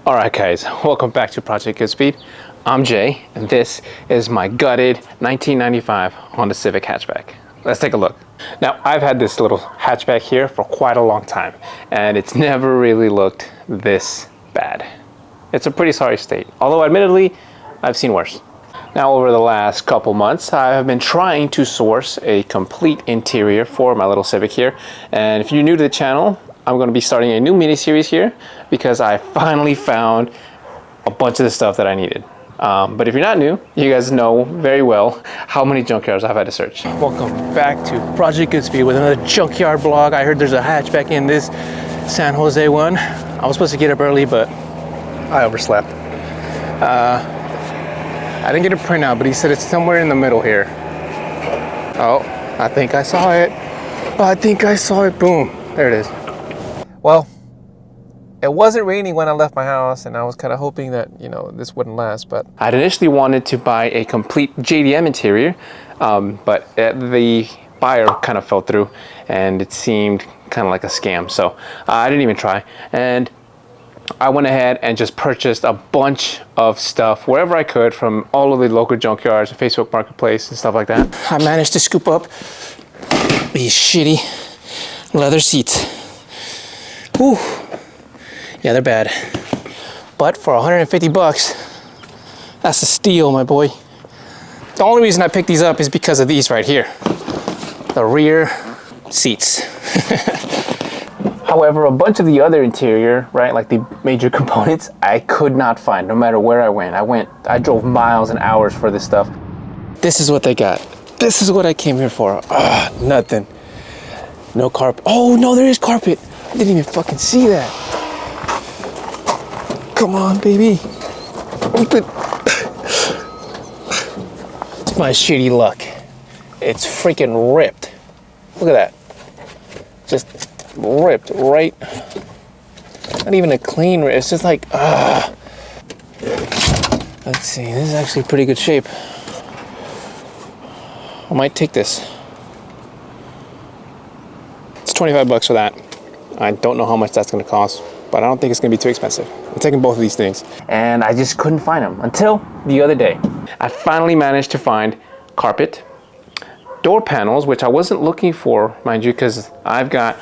Alright guys, welcome back to Project Goodspeed. I'm Jay, and this is my gutted 1995 Honda Civic hatchback. Let's take a look. Now, I've had this little hatchback here for quite a long time, and it's never really looked this bad. It's a pretty sorry state, although admittedly, I've seen worse. Now, over the last couple months, I have been trying to source a complete interior for my little Civic here, and if you're new to the channel, I'm going to be starting a new mini-series here because I finally found a bunch of the stuff that I needed. But if you're not new, you guys know very well how many junkyards I've had to search. Welcome back to Project Goodspeed with another junkyard vlog. I heard there's a hatchback in this San Jose one. I was supposed to get up early, but I overslept. I didn't get a printout, but he said it's somewhere in the middle here. Oh, I think I saw it. I think I saw it. Boom. There it is. Well, it wasn't raining when I left my house, and I was kind of hoping that, you know, this wouldn't last, but I'd initially wanted to buy a complete JDM interior, but the buyer kind of fell through, and it seemed kind of like a scam, so I didn't even try, and I went ahead and just purchased a bunch of stuff wherever I could from all of the local junkyards, Facebook Marketplace, and stuff like that. I managed to scoop up these shitty leather seats. Whew. Yeah, they're bad. But for 150 bucks, that's a steal, my boy. The only reason I picked these up is because of these right here. The rear seats. However, a bunch of the other interior, right, like the major components, I could not find no matter where I went. I drove miles and hours for this stuff. This is what they got. This is what I came here for. Nothing. No carpet. Oh, no, there is carpet. I didn't even fucking see that. Come on, baby. Open. It's my shitty luck. It's freaking ripped. Look at that. Just ripped right. Not even a clean rip. It's just like, Let's see. This is actually pretty good shape. I might take this. It's 25 bucks for that. I don't know how much that's going to cost, but I don't think it's going to be too expensive. I'm taking both of these things. And I just couldn't find them until the other day. I finally managed to find carpet, door panels, which I wasn't looking for, mind you, because I've got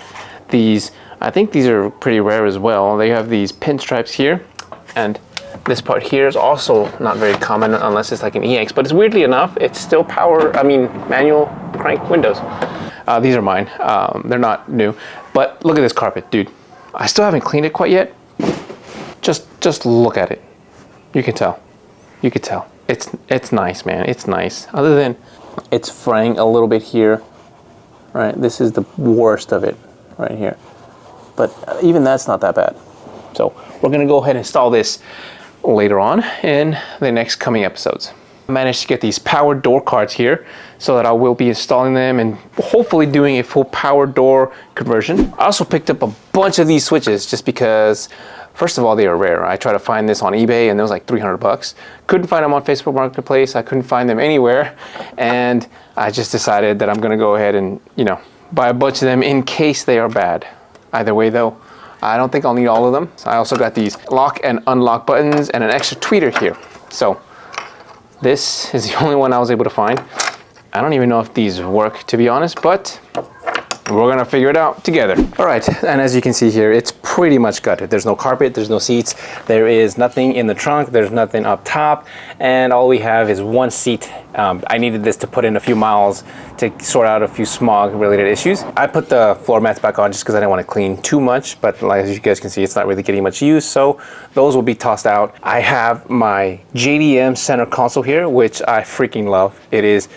these, I think these are pretty rare as well. They have these pinstripes here, and this part here is also not very common unless it's like an EX, but it's weirdly enough, it's still manual crank windows. These are mine. They're not new. But look at this carpet, dude. I still haven't cleaned it quite yet. Just look at it. You can tell. You can tell. It's nice, man. It's nice. Other than it's fraying a little bit here. Right? This is the worst of it right here. But even that's not that bad. So we're gonna go ahead and install this later on in the next coming episodes. I managed to get these power door cards here so that I will be installing them and hopefully doing a full power door conversion. I also picked up a bunch of these switches just because, first of all, they are rare. I tried to find this on eBay and it was like 300 bucks. Couldn't find them on Facebook Marketplace. I couldn't find them anywhere. And I just decided that I'm gonna go ahead and, you know, buy a bunch of them in case they are bad. Either way though, I don't think I'll need all of them. So I also got these lock and unlock buttons and an extra tweeter here. So this is the only one I was able to find. I don't even know if these work, to be honest, but we're gonna figure it out together. All right, and as you can see here, it's pretty much gutted. There's no carpet, there's no seats, there is nothing in the trunk, there's nothing up top, and all we have is one seat. I needed this to put in a few miles to sort out a few smog-related issues. I put the floor mats back on just because I didn't want to clean too much, but like, as you guys can see, it's not really getting much use, so those will be tossed out. I have my JDM center console here, which I freaking love. It is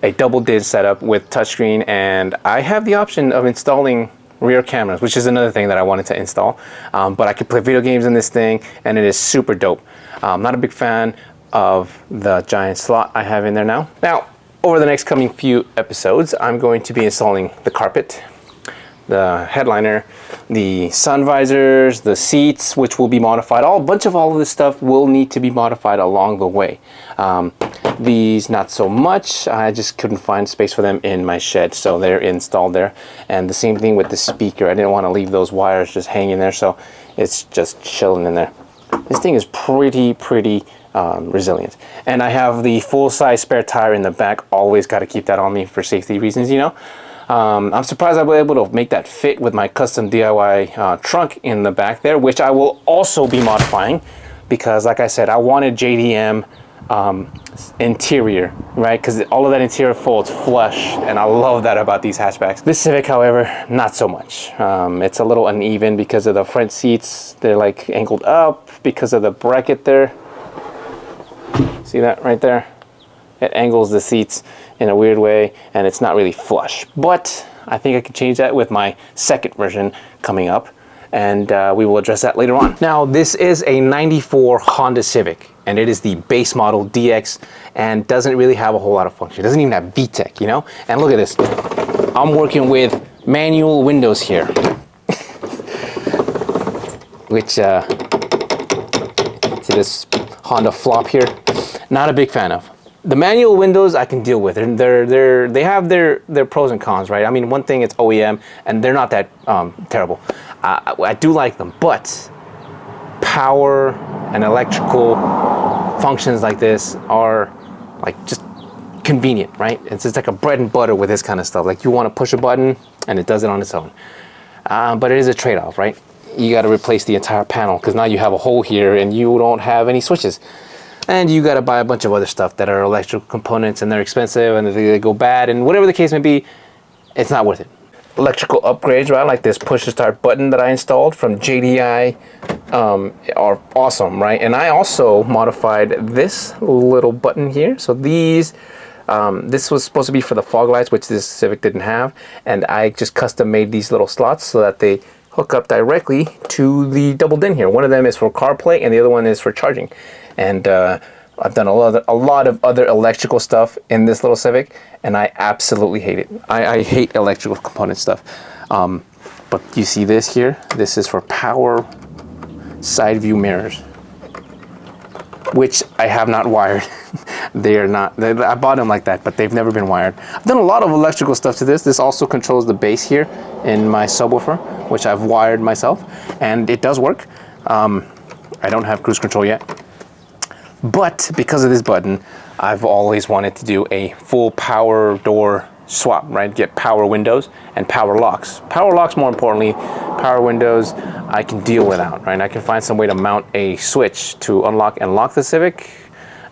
a double DID setup with touchscreen, and I have the option of installing rear cameras, which is another thing that I wanted to install. But I could play video games in this thing, and it is super dope. I'm not a big fan of the giant slot I have in there now. Now, over the next coming few episodes, I'm going to be installing the carpet, the headliner, the sun visors, the seats, which will be modified. A bunch of all of this stuff will need to be modified along the way. These not so much. I just couldn't find space for them in my shed, so they're installed there. And the same thing with the speaker. I didn't want to leave those wires just hanging there, so it's just chilling in there. This thing is pretty resilient. And I have the full-size spare tire in the back. Always got to keep that on me for safety reasons, you know. I'm surprised I was able to make that fit with my custom DIY trunk in the back there, which I will also be modifying because, like I said, I wanted JDM interior, right? Because all of that interior folds flush, and I love that about these hatchbacks. This Civic, however, not so much. It's a little uneven because of the front seats. They're like angled up because of the bracket there. See that right there? It angles the seats in a weird way, and it's not really flush. But I think I can change that with my second version coming up, and we will address that later on. Now, this is a 94 Honda Civic, and it is the base model DX, and doesn't really have a whole lot of function. It doesn't even have VTEC, you know? And look at this. I'm working with manual windows here, which, see this Honda flop here? Not a big fan of. The manual windows I can deal with. They have their pros and cons, right? I mean, one thing, it's OEM, and they're not that terrible. I do like them, but power and electrical functions like this are like just convenient, right? It's just like a bread and butter with this kind of stuff. Like, you want to push a button and it does it on its own. But it is a trade-off, right? You got to replace the entire panel because now you have a hole here and you don't have any switches. And you got to buy a bunch of other stuff that are electrical components, and they're expensive, and they go bad, and whatever the case may be, it's not worth it. Electrical upgrades, right, like this push to start button that I installed from JDI, are awesome, right? And I also modified this little button here. So these, this was supposed to be for the fog lights, which this Civic didn't have, and I just custom made these little slots so that they hook up directly to the double DIN here. One of them is for CarPlay, and the other one is for charging. And I've done a lot of other electrical stuff in this little Civic, and I absolutely hate it. I hate electrical component stuff. But you see this here? This is for power side view mirrors, which I have not wired. They are not, I bought them like that, but they've never been wired. I've done a lot of electrical stuff to this. This also controls the bass here in my subwoofer, which I've wired myself, and it does work. I don't have cruise control yet. But because of this button, I've always wanted to do a full power door swap, right? Get power windows and power locks. Power locks, more importantly. Power windows, I can deal without, right? I can find some way to mount a switch to unlock and lock the Civic,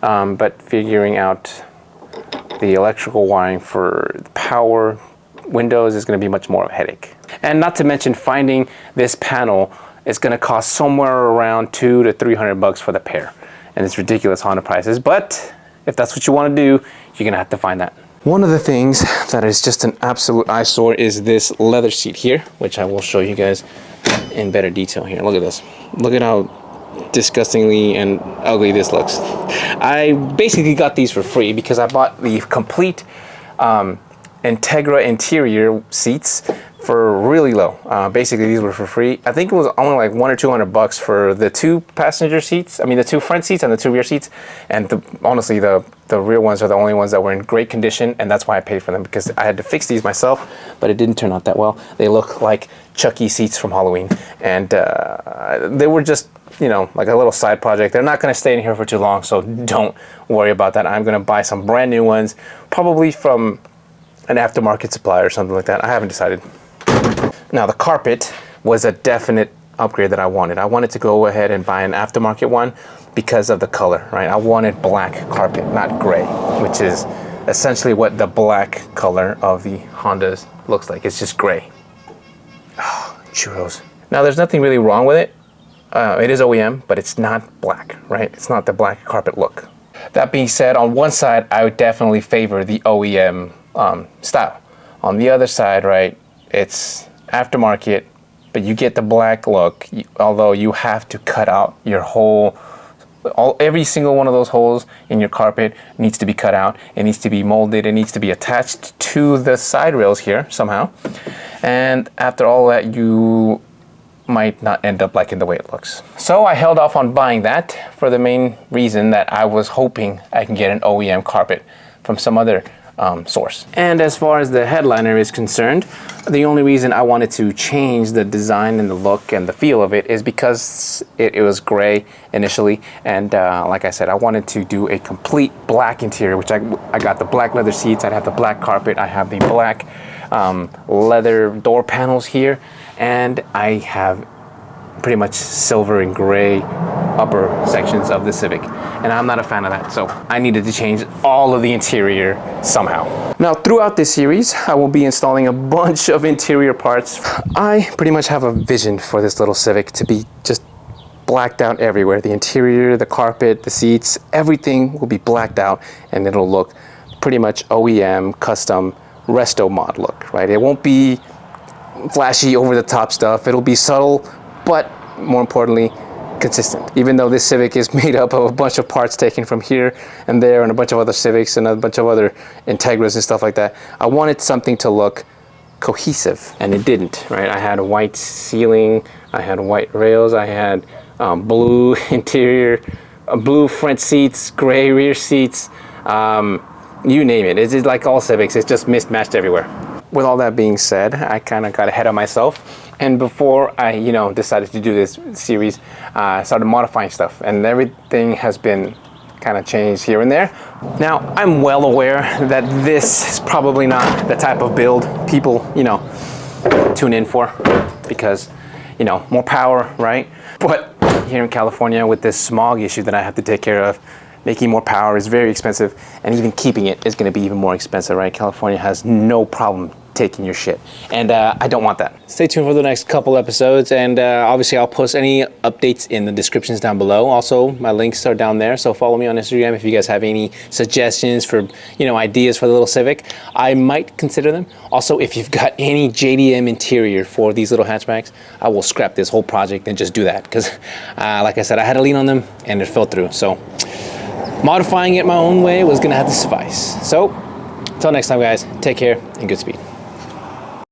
but figuring out the electrical wiring for power windows is going to be much more of a headache. And not to mention, finding this panel is going to cost somewhere around $200 to $300 for the pair. And it's ridiculous Honda prices, but if that's what you want to do, you're gonna have to find that. One of the things that is just an absolute eyesore is this leather seat here, which I will show you guys in better detail here. Look at this. Look at how disgustingly and ugly this looks. I basically got these for free because I bought the complete Integra interior seats for really low. Basically, these were for free. I think it was only like $100 or $200 for the two passenger seats. I mean, the two front seats and the two rear seats. And honestly, the rear ones are the only ones that were in great condition, and that's why I paid for them, because I had to fix these myself, but it didn't turn out that well. They look like Chucky seats from Halloween, and they were just, you know, like a little side project. They're not going to stay in here for too long, so don't worry about that. I'm going to buy some brand new ones, probably from an aftermarket supplier or something like that. I haven't decided. Now, the carpet was a definite upgrade that I wanted. I wanted to go ahead and buy an aftermarket one because of the color, right? I wanted black carpet, not gray, which is essentially what the black color of the Hondas looks like. It's just gray. Oh, churros. Now, there's nothing really wrong with it. It is OEM, but it's not black, right? It's not the black carpet look. That being said, on one side, I would definitely favor the OEM style. On the other side, right, it's aftermarket, but you get the black look, although you have to cut out your whole, every single one of those holes in your carpet needs to be cut out. It needs to be molded. It needs to be attached to the side rails here somehow. And after all that, you might not end up liking the way it looks. So I held off on buying that for the main reason that I was hoping I can get an OEM carpet from some other source. And as far as the headliner is concerned, the only reason I wanted to change the design and the look and the feel of it is because it was gray initially, and like I said, I wanted to do a complete black interior, which I got the black leather seats, I have the black carpet, I have the black leather door panels here, and I have pretty much silver and gray upper sections of the Civic, and I'm not a fan of that, so I needed to change all of the interior somehow. Now, throughout this series, I will be installing a bunch of interior parts. I pretty much have a vision for this little Civic to be just blacked out everywhere. The interior, the carpet, the seats, everything will be blacked out, and it'll look pretty much OEM, custom, resto mod look, right? It won't be flashy, over-the-top stuff. It'll be subtle, but more importantly, consistent. Even though this Civic is made up of a bunch of parts taken from here and there and a bunch of other Civics and a bunch of other Integras and stuff like that, I wanted something to look cohesive, and it didn't, right? I had a white ceiling, I had white rails, I had blue interior, blue front seats, gray rear seats, you name it. It's like all Civics, it's just mismatched everywhere. With all that being said, I kind of got ahead of myself, and before I, decided to do this series, I started modifying stuff, and everything has been kind of changed here and there. Now, I'm well aware that this is probably not the type of build people, tune in for, because, more power, right? But here in California, with this smog issue that I have to take care of, making more power is very expensive, and even keeping it is going to be even more expensive, right? California has no problem taking your shit, and I don't want that. Stay tuned for the next couple episodes, and obviously I'll post any updates in the descriptions down below. Also, my links are down there, so follow me on Instagram if you guys have any suggestions for, ideas for the little Civic. I might consider them. Also, if you've got any JDM interior for these little hatchbacks, I will scrap this whole project and just do that, because like I said, I had to lean on them and it fell through. So modifying it my own way was gonna have to suffice. So until next time, guys, take care and good speed.